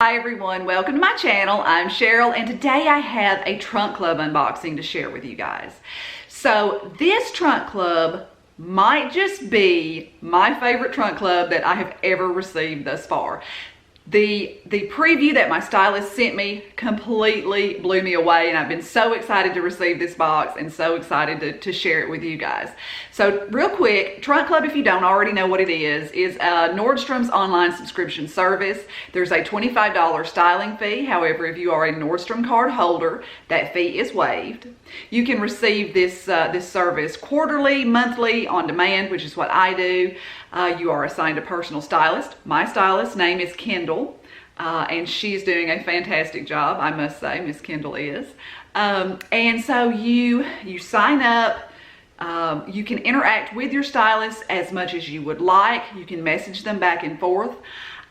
Hi everyone, welcome to my channel. I'm Cheryl and today I have a trunk club unboxing to share with you guys. So this trunk club might just be my favorite trunk club that I have ever received thus far. The preview that my stylist sent me completely blew me away, and I've been so excited to receive this box and so excited to share it with you guys. So real quick, Trunk Club, if you don't already know what it is Nordstrom's online subscription service. There's a $25 styling fee. However, if you are a Nordstrom card holder, that fee is waived. You can receive this service quarterly, monthly, on demand, which is what I do. You are assigned a personal stylist. My stylist's name is Kendall, and she's doing a fantastic job, I must say. Miss Kendall is. And so you sign up. You can interact with your stylist as much as you would like. You can message them back and forth.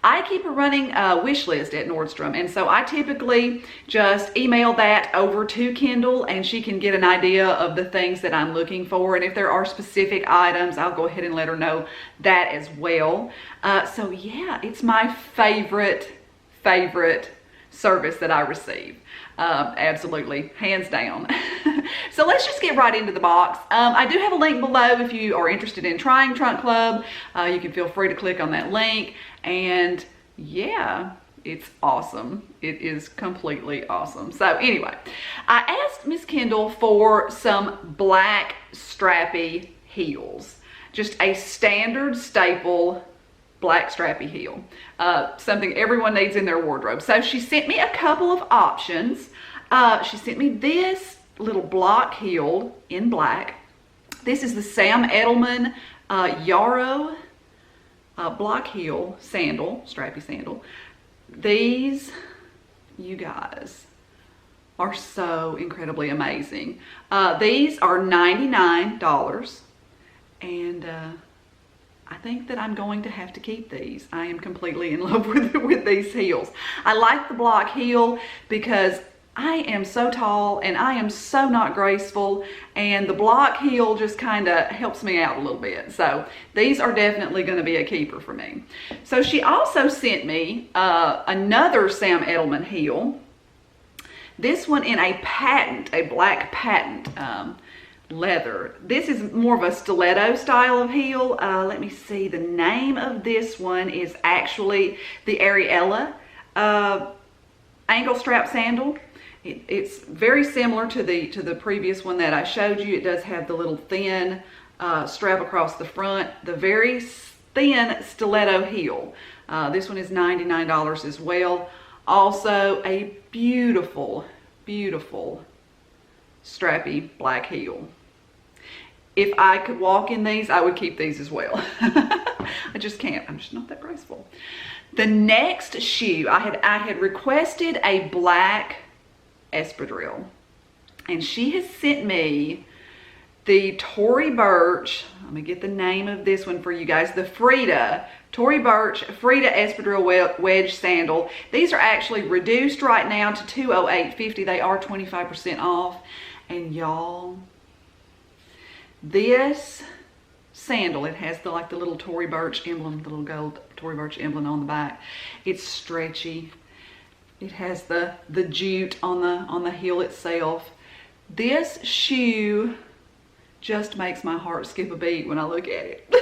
I keep a running wish list at Nordstrom, and so I typically just email that over to Kendall and she can get an idea of the things that I'm looking for, and if there are specific items, I'll go ahead and let her know that as well. So yeah, it's my favorite service that I receive. Absolutely, hands down. So let's just get right into the box. I do have a link below if you are interested in trying Trunk Club. You can feel free to click on that link, and yeah, it's awesome. It is completely awesome. So anyway, I asked Miss Kendall for some black strappy heels, just a standard staple black strappy heel, something everyone needs in their wardrobe. So she sent me a couple of options. She sent me this little block heel in black. This is the Sam Edelman Yaro block heel sandal, strappy sandal. These, you guys, are so incredibly amazing. These are $99, and I think that I'm going to have to keep these. I am completely in love with these heels. I like the block heel because I am so tall and I am so not graceful, and the block heel just kind of helps me out a little bit. So these are definitely going to be a keeper for me. So she also sent me another Sam Edelman heel. This one in a black patent leather. This is more of a stiletto style of heel. Let me see, the name of this one is actually the Ariella ankle strap sandal. It's very similar to the previous one that I showed you. It does have the little thin strap across the front, the very thin stiletto heel. This one is $99 as well. Also a beautiful strappy black heel. If I could walk in these, I would keep these as well. I just can't. I'm just not that graceful. The next shoe, I had requested a black espadrille, and she has sent me the Tory Burch. Let me get the name of this one for you guys. The Tory Burch Frida espadrille wedge sandal. These are actually reduced right now to $208.50. They are 25% off. And y'all, this sandal, it has the little Tory Burch emblem, the little gold Tory Burch emblem on the back. It's stretchy. It has the jute on the heel itself. This shoe just makes my heart skip a beat when I look at it.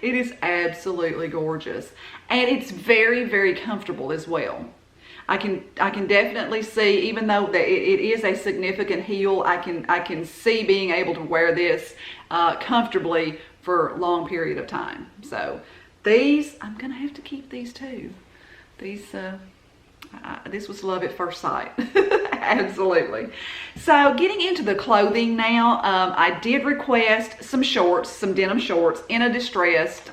It is absolutely gorgeous, and it's very comfortable as well. I can definitely see, even though that it is a significant heel, I can see being able to wear this comfortably for a long period of time. So these, I'm gonna have to keep these too. These this was love at first sight. Absolutely. So getting into the clothing now, I did request some shorts, some denim shorts in a distressed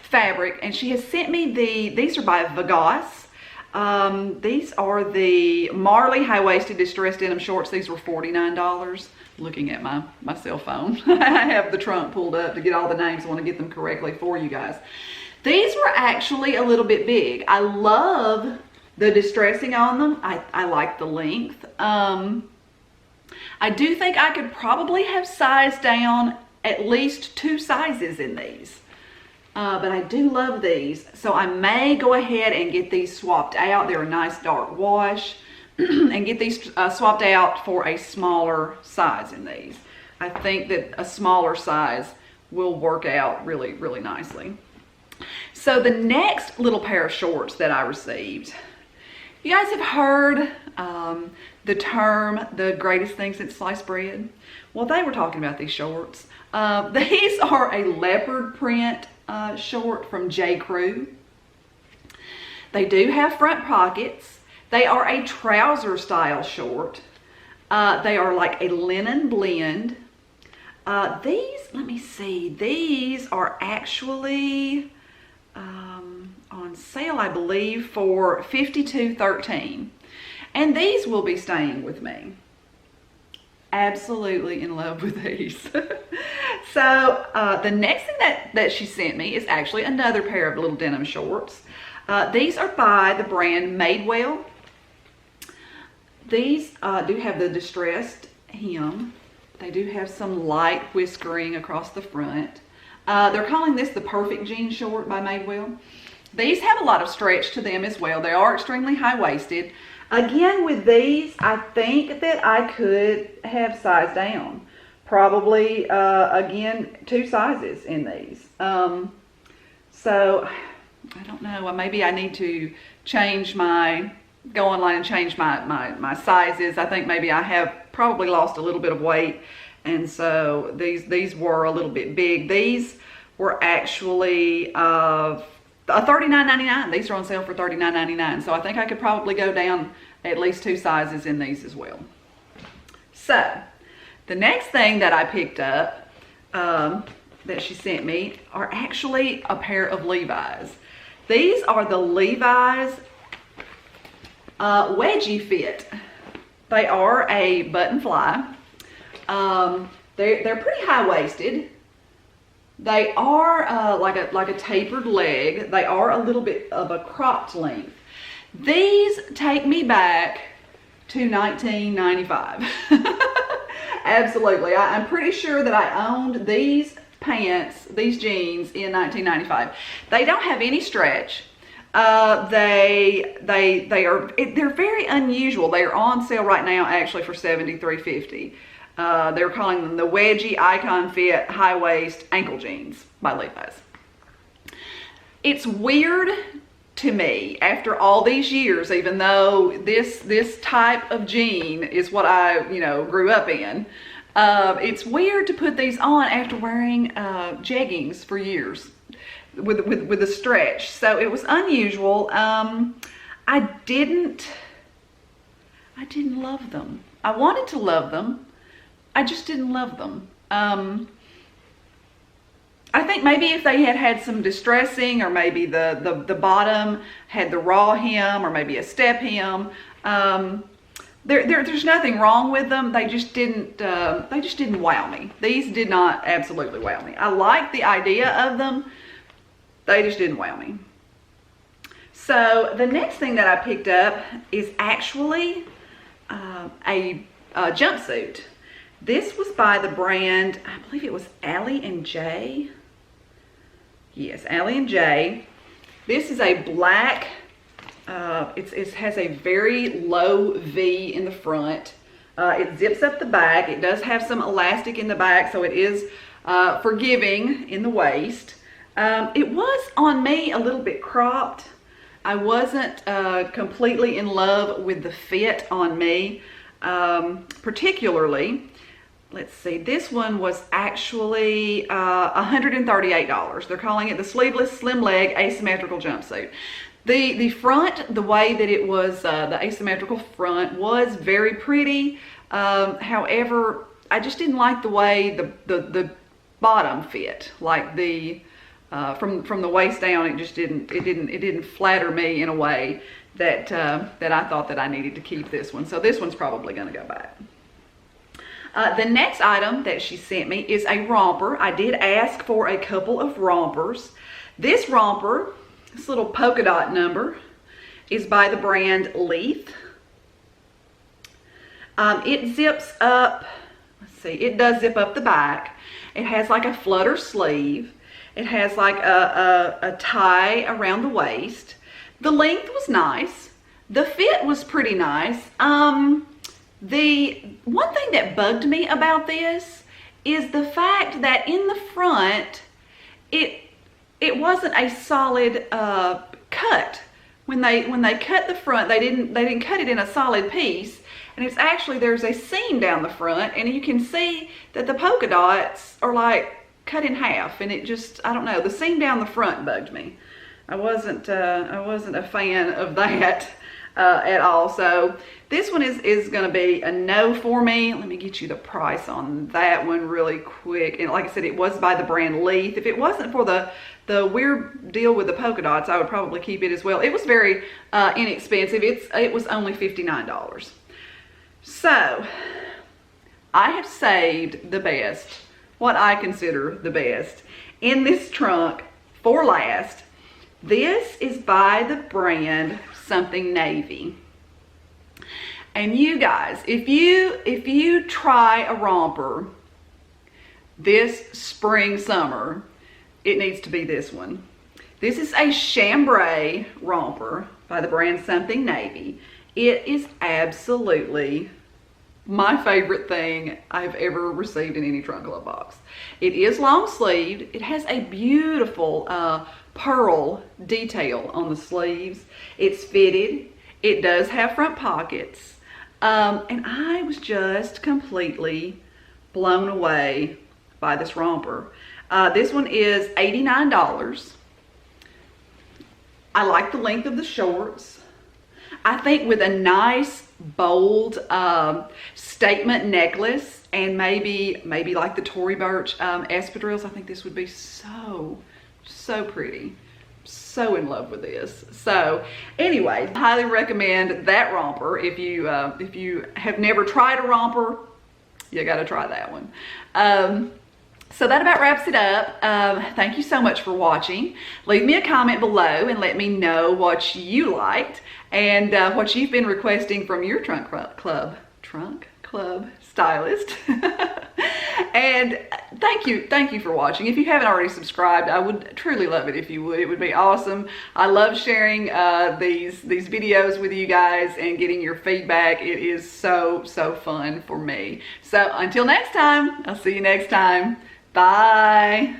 fabric, and she has sent me these are by Vigoss. These are the Marley high-waisted distressed denim shorts. These were $49. Looking at my cell phone. I have the trunk pulled up to get all the names. I want to get them correctly for you guys. These were actually a little bit big. I love the distressing on them. I like the length. I do think I could probably have sized down at least 2 sizes in these. but I do love these. So I may go ahead and get these swapped out. They're a nice dark wash. And get these swapped out for a smaller size in these. I think that a smaller size will work out really, really nicely. So the next little pair of shorts that I received, you guys have heard the term, the greatest thing since sliced bread. Well, they were talking about these shorts. These are a leopard print short from J.Crew. They do have front pockets. They are a trouser style short. They are like a linen blend. These, let me see, these are actually on sale, I believe, for $52.13. And these will be staying with me. Absolutely in love with these. So the next thing that she sent me is actually another pair of little denim shorts. These are by the brand Madewell. These do have the distressed hem. They do have some light whiskering across the front. They're calling this the perfect jean short by Madewell. These have a lot of stretch to them as well. They are extremely high-waisted. Again, with these, I think that I could have sized down. Probably, again, 2 sizes in these. So, I don't know. Maybe I need to go online and change my sizes. I think maybe I have probably lost a little bit of weight, and so these were a little bit big. These were actually $39.99. These are on sale for $39.99. So I think I could probably go down at least 2 sizes in these as well. So the next thing that I picked up that she sent me are actually a pair of Levi's. These are the Levi's wedgie fit. They are a button fly. They're pretty high-waisted. They are like a tapered leg. They are a little bit of a cropped length. These take me back to 1995. Absolutely. I'm pretty sure that I owned these pants, these jeans in 1995. They don't have any stretch. They're very unusual. They are on sale right now actually for $73.50. They're calling them the wedgie icon fit high waist ankle jeans by Levi's. It's weird to me after all these years, even though this type of jean is what I grew up in. It's weird to put these on after wearing jeggings for years with a stretch. So it was unusual. I didn't love them. I wanted to love them. I just didn't love them. I think maybe if they had had some distressing, or maybe the bottom had the raw hem, or maybe a step hem. There's nothing wrong with them. They just didn't wow me. These did not absolutely wow me. I like the idea of them. They just didn't wow me. So the next thing that I picked up is actually a jumpsuit. This was by the brand, I believe it was Allie and Jay. Yes, Allie and Jay. This is a black, it has a very low V in the front. It zips up the back. It does have some elastic in the back, so it is forgiving in the waist. It was on me a little bit cropped. I wasn't completely in love with the fit on me, particularly. Let's see, this one was actually $138. They're calling it the sleeveless slim leg asymmetrical jumpsuit. The front, the way that it was, the asymmetrical front was very pretty. However, I just didn't like the way the bottom fit. Like from the waist down, it just didn't flatter me in a way that I thought that I needed to keep this one. So this one's probably going to go back. The next item that she sent me is a romper. I did ask for a couple of rompers. This romper, this little polka dot number, is by the brand Leith. It zips up, let's see, it does zip up the back. It has like a flutter sleeve. It has like a tie around the waist. The length was nice. The fit was pretty nice. The one thing that bugged me about this is the fact that in the front, it wasn't a solid cut. When they cut the front, they didn't cut it in a solid piece, and it's actually, there's a seam down the front, and you can see that the polka dots are like cut in half, and it just, I don't know, the seam down the front bugged me. I wasn't a fan of that at all. So this one is going to be a no for me. Let me get you the price on that one really quick. And like I said, it was by the brand Leith. If it wasn't for the weird deal with the polka dots, I would probably keep it as well. It was very inexpensive. It was only $59. So I have saved the best, what I consider the best, in this trunk for last. This is by the brand Something Navy. And you guys, if you try a romper this spring, summer, it needs to be this one. This is a chambray romper by the brand Something Navy. It is absolutely my favorite thing I've ever received in any Trunk Club box. It is long sleeved. It has a beautiful pearl detail on the sleeves. It's fitted. It does have front pockets. And I was just completely blown away by this romper. This one is $89. I like the length of the shorts. I think with a nice bold statement necklace and maybe like the Tory Burch espadrilles, I think this would be so pretty. So in love with this. So anyway, highly recommend that romper. If you have never tried a romper, you got to try that one. So that about wraps it up. Thank you so much for watching. Leave me a comment below and let me know what you liked and what you've been requesting from your trunk club stylist. And thank you for watching. If you haven't already subscribed, I would truly love it if you would. It would be awesome. I love sharing these videos with you guys and getting your feedback. It is so fun for me. So until next time, I'll see you next time. Bye.